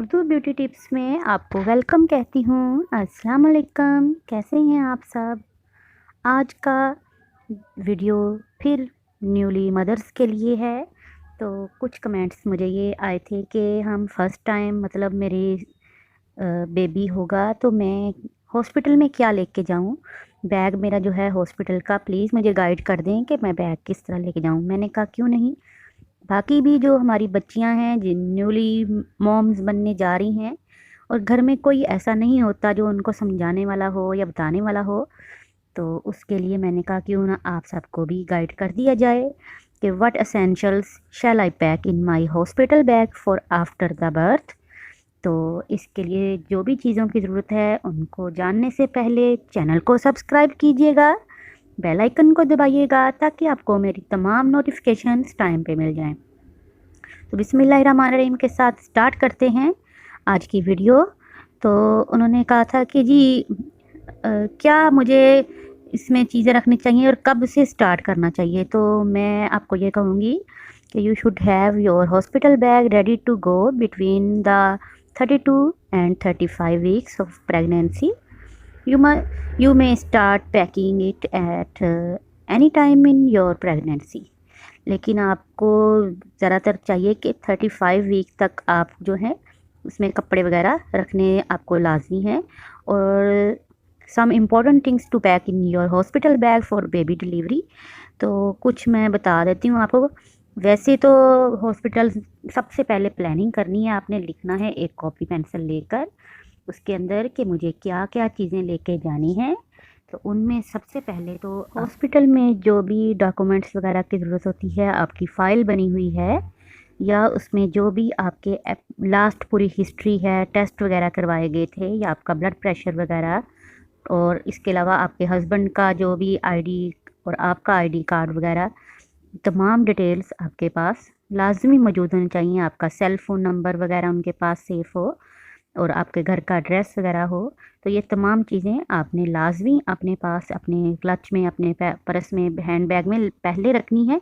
Urdu beauty tips में आपको welcome कहती हूँ। अस्सलाम वालेकुम, कैसे हैं आप सब। आज का वीडियो फिर न्यूली मदर्स के लिए है। तो कुछ कमेंट्स मुझे ये आए थे कि हम फर्स्ट टाइम मतलब मेरी बेबी होगा तो मैं हॉस्पिटल में क्या लेके जाऊँ। बैग मेरा जो है हॉस्पिटल का, प्लीज़ मुझे गाइड कर दें कि मैं बैग किस तरह लेके जाऊँ। मैंने कहा क्यों नहीं, बाकी भी जो हमारी बच्चियां हैं जिन न्यूली मॉम्स बनने जा रही हैं और घर में कोई ऐसा नहीं होता जो उनको समझाने वाला हो या बताने वाला हो, तो उसके लिए मैंने कहा क्यों ना आप सबको भी गाइड कर दिया जाए कि what essentials shall I pack in my hospital bag for after the birth. तो इसके लिए जो भी चीज़ों की ज़रूरत है उनको जानने से पहले चैनल को सब्सक्राइब कीजिएगा, बेल आइकन को दबाइएगा ताकि आपको मेरी तमाम नोटिफिकेशंस टाइम पे मिल जाएं। तो बिस्मिल्लाहिर्रहमानिर्रहीम के साथ स्टार्ट करते हैं आज की वीडियो। तो उन्होंने कहा था कि जी क्या मुझे इसमें चीज़ें रखनी चाहिए और कब से स्टार्ट करना चाहिए। तो मैं आपको ये कहूँगी कि you should have your hospital bag ready to go between the 32 and 35 weeks of pregnancy. You may you may start packing it at any time in your pregnancy। लेकिन आपको ज़्यादातर चाहिए कि 35 वीक तक आप जो है उसमें कपड़े वगैरह रखने आपको लाजमी है। और some important things to pack in your hospital bag for baby delivery. तो कुछ मैं बता देती हूँ आपको। वैसे तो हॉस्पिटल सबसे पहले प्लानिंग करनी है, आपने लिखना है एक कॉपी पेंसिल लेकर उसके अंदर कि मुझे क्या क्या चीज़ें लेके जानी हैं। तो उनमें सबसे पहले तो हॉस्पिटल में जो भी डॉक्यूमेंट्स वगैरह की ज़रूरत होती है, आपकी फ़ाइल बनी हुई है या उसमें जो भी आपके लास्ट पूरी हिस्ट्री है, टेस्ट वगैरह करवाए गए थे या आपका ब्लड प्रेशर वगैरह, और इसके अलावा आपके हस्बैंड का जो भी आईडी और आपका आईडी कार्ड वगैरह, तमाम डिटेल्स आपके पास लाजमी मौजूद होनी चाहिए। आपका सेल फ़ोन नंबर वगैरह उनके पास सेफ़ हो और आपके घर का एड्रेस वगैरह हो। तो ये तमाम चीज़ें आपने लाजमी अपने पास, अपने क्लच में, अपने पर्स में, हैंड बैग में पहले रखनी है।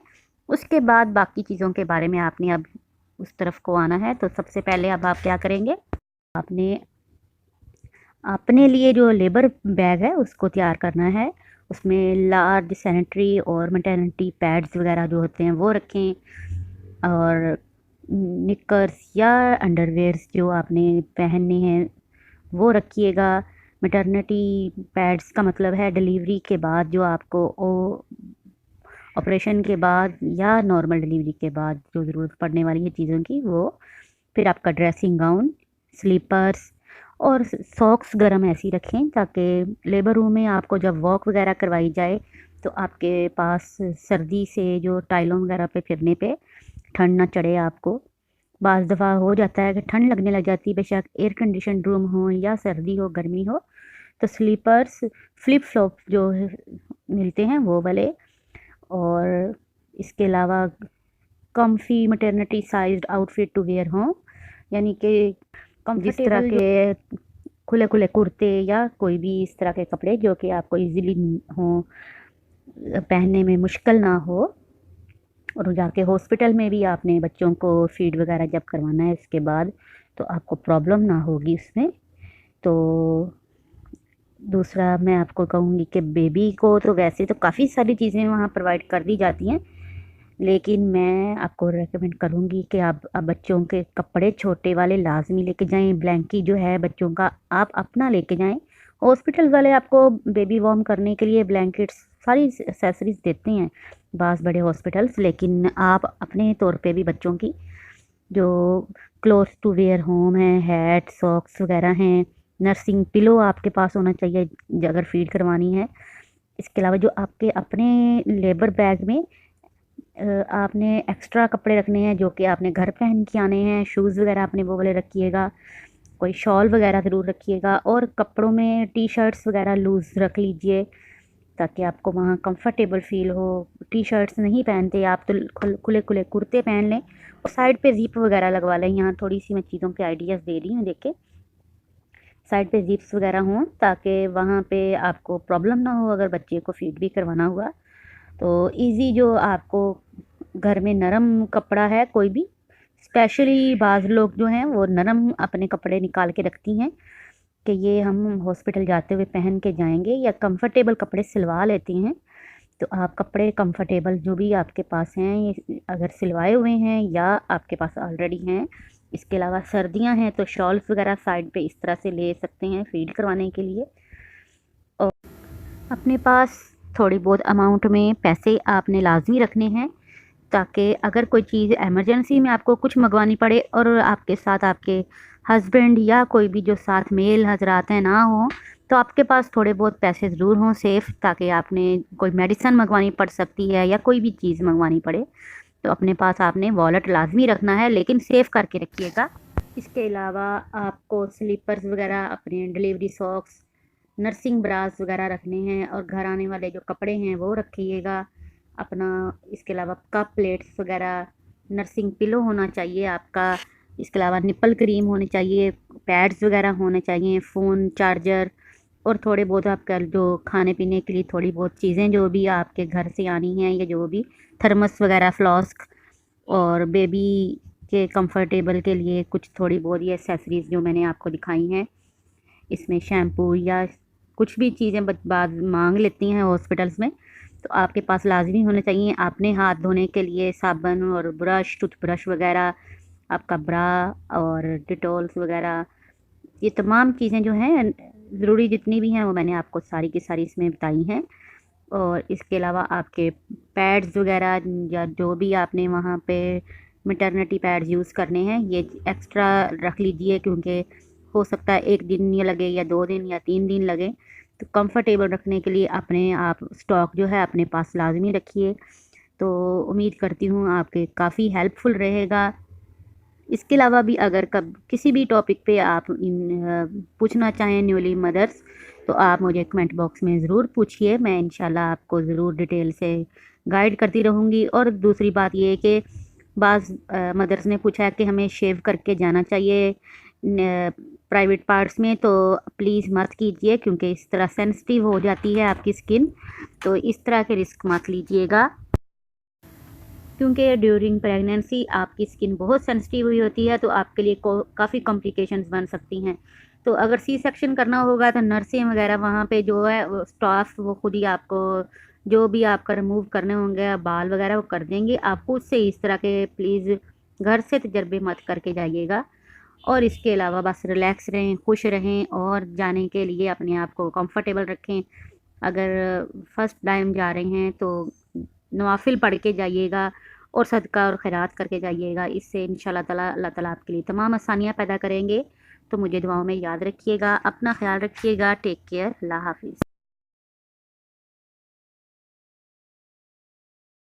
उसके बाद बाकी चीज़ों के बारे में आपने अब उस तरफ को आना है। तो सबसे पहले अब आप क्या करेंगे, आपने अपने लिए जो लेबर बैग है उसको तैयार करना है। उसमें लार्ज सैनिटरी और मैटरनिटी पैड्स वगैरह जो होते हैं वो रखें, और निकर्स या अंडरवेयर्स जो आपने पहनने हैं वो रखिएगा। मैटरनिटी पैड्स का मतलब है डिलीवरी के बाद जो आपको ऑपरेशन के बाद या नॉर्मल डिलीवरी के बाद जो ज़रूरत पड़ने वाली है चीज़ों की वो। फिर आपका ड्रेसिंग गाउन, स्लीपर्स और सॉक्स गर्म ऐसी रखें ताकि लेबर रूम में आपको जब वॉक वगैरह करवाई जाए तो आपके पास सर्दी से जो टाइलों वगैरह पे फिरने पे ठंड ना चढ़े आपको। बाज़ दफ़ा हो जाता है कि ठंड लगने लग जाती है, बेशक एयर कंडीशन रूम हो या सर्दी हो गर्मी हो। तो स्लीपर्स, फ्लिप फ्लॉप जो मिलते हैं वो वाले, और इसके अलावा comfy maternity sized outfit to wear हों, यानी कि जिस तरह के खुले खुले कुर्ते या कोई भी इस तरह के कपड़े जो कि आपको इजीली हों, पहनने में मुश्किल ना हो। और जाके हॉस्पिटल में भी आपने बच्चों को फीड वगैरह जब करवाना है इसके बाद तो आपको प्रॉब्लम ना होगी उसमें। तो दूसरा मैं आपको कहूँगी कि बेबी को तो वैसे तो काफ़ी सारी चीज़ें वहाँ प्रोवाइड कर दी जाती हैं, लेकिन मैं आपको रेकमेंड करूँगी कि आप बच्चों के कपड़े छोटे वाले लाजमी लेके जाएं। ब्लैंकी जो है बच्चों का आप अपना लेके जाएं। हॉस्पिटल वाले आपको बेबी वार्म करने के लिए ब्लैंकेट्स सारी एक्सेसरीज देते हैं बाज़ बड़े हॉस्पिटल्स, लेकिन आप अपने तौर पे भी बच्चों की जो क्लोथ्स टू वेयर होम है, हैट, सॉक्स वगैरह हैं, नर्सिंग पिलो आपके पास होना चाहिए अगर फीड करवानी है। इसके अलावा जो आपके अपने लेबर बैग में आपने एक्स्ट्रा कपड़े रखने हैं जो कि आपने घर पहन के आने हैं। शूज़ वगैरह आपने वो वाले रखिएगा, कोई शॉल वगैरह ज़रूर रखिएगा, और कपड़ों में टी शर्ट्स वगैरह लूज़ रख लीजिए ताकि आपको वहाँ कंफर्टेबल फ़ील हो। टी शर्ट्स नहीं पहनते आप तो खुले खुले कुर्ते पहन लें और साइड पे ज़िप वगैरह लगवा लें। यहाँ थोड़ी सी मैं चीज़ों के आइडियाज़ दे रही हूँ, देखें साइड पे ज़िप्स वगैरह हों ताकि वहाँ पे आपको प्रॉब्लम ना हो अगर बच्चे को फीड भी करवाना हुआ। तो इजी जो आपको घर में नरम कपड़ा है कोई भी स्पेशली बाज़ लोग जो हैं वो नरम अपने कपड़े निकाल के रखती हैं कि ये हम हॉस्पिटल जाते हुए पहन के जाएंगे, या कंफर्टेबल कपड़े सिलवा लेती हैं। तो आप कपड़े कंफर्टेबल जो भी आपके पास हैं, ये अगर सिलवाए हुए हैं या आपके पास ऑलरेडी हैं, इसके अलावा सर्दियां हैं तो शॉल्स वगैरह साइड पे इस तरह से ले सकते हैं फील करवाने के लिए। और अपने पास थोड़ी बहुत अमाउंट में पैसे आपने लाजमी रखने हैं, ताकि अगर कोई चीज़ इमरजेंसी में आपको कुछ मंगवानी पड़े और आपके साथ आपके हस्बैंड या कोई भी जो साथ मेल हजरात हैं ना हो, तो आपके पास थोड़े बहुत पैसे ज़रूर हों सेफ़, ताकि आपने कोई मेडिसिन मंगवानी पड़ सकती है या कोई भी चीज़ मंगवानी पड़े तो अपने पास आपने वॉलेट लाजमी रखना है, लेकिन सेफ़ करके रखिएगा। इसके अलावा आपको स्लीपर्स वगैरह, अपने डिलीवरी सॉक्स, नर्सिंग ब्रास वगैरह रखने हैं, और घर आने वाले जो कपड़े हैं वो रखिएगा अपना। इसके अलावा कप प्लेट्स वगैरह, नर्सिंग पिलो होना चाहिए आपका। इसके अलावा निपल क्रीम होनी चाहिए, पैड्स वगैरह होने चाहिए, फ़ोन चार्जर, और थोड़े बहुत आपका जो खाने पीने के लिए थोड़ी बहुत चीज़ें जो भी आपके घर से आनी हैं, या जो भी थर्मस वगैरह, फ्लास्क, और बेबी के कंफर्टेबल के लिए कुछ थोड़ी बहुत ये एक्सेसरीज़ जो मैंने आपको दिखाई हैं। इसमें शैम्पू या कुछ भी चीज़ें बाद मांग लेती हैं हॉस्पिटल्स में, तो आपके पास लाजमी होने चाहिए। आपने हाथ धोने के लिए साबुन और ब्रश, टूथब्रश वगैरह, आपका ब्रा और डिटॉल्स वगैरह, ये तमाम चीज़ें जो हैं ज़रूरी जितनी भी हैं वो मैंने आपको सारी की सारी इसमें बताई हैं। और इसके अलावा आपके पैड्स वगैरह, या जो भी आपने वहाँ पे मैटरनिटी पैड्स यूज़ करने हैं, ये एक्स्ट्रा रख लीजिए, क्योंकि हो सकता है 1 दिन ये लगे या 2 दिन या 3 दिन लगे। तो कंफर्टेबल रखने के लिए अपने आप स्टॉक जो है अपने पास लाजमी रखिए। तो उम्मीद करती हूँ आपके काफ़ी हेल्पफुल रहेगा। इसके अलावा भी अगर कब किसी भी टॉपिक पे आप पूछना चाहें न्यूली मदर्स, तो आप मुझे कमेंट बॉक्स में ज़रूर पूछिए। मैं इंशाल्लाह आपको ज़रूर डिटेल से गाइड करती रहूँगी। और दूसरी बात ये है कि बाज़ मदर्स ने पूछा है कि हमें शेव करके जाना चाहिए प्राइवेट पार्ट्स में, तो प्लीज़ मत कीजिए, क्योंकि इस तरह सेंसिटिव हो जाती है आपकी स्किन। तो इस तरह के रिस्क मत लीजिएगा, क्योंकि ड्यूरिंग प्रेगनेंसी आपकी स्किन बहुत सेंसिटिव हुई होती है, तो आपके लिए काफ़ी कॉम्प्लिकेशंस बन सकती हैं। तो अगर सी सेक्शन करना होगा तो नर्सें वगैरह वहाँ पे जो है वो स्टाफ, वो खुद ही आपको जो भी आपका रिमूव करने होंगे बाल वगैरह वो कर देंगे। आप खुद से इस तरह के प्लीज़ घर से तजर्बे मत करके जाइएगा। और इसके अलावा बस रिलैक्स रहें, खुश रहें, और जाने के लिए अपने आप को कंफर्टेबल रखें। अगर फर्स्ट टाइम जा रहे हैं तो नवाफिल पढ़ के जाइएगा और सदका और खैरात करके जाइएगा। इससे इंशाल्लाह ताला अल्लाह ताला आपके लिए तमाम आसानियाँ पैदा करेंगे। तो मुझे दुआओं में याद रखिएगा, अपना ख्याल रखिएगा। टेक केयर, अल्लाह हाफिज़।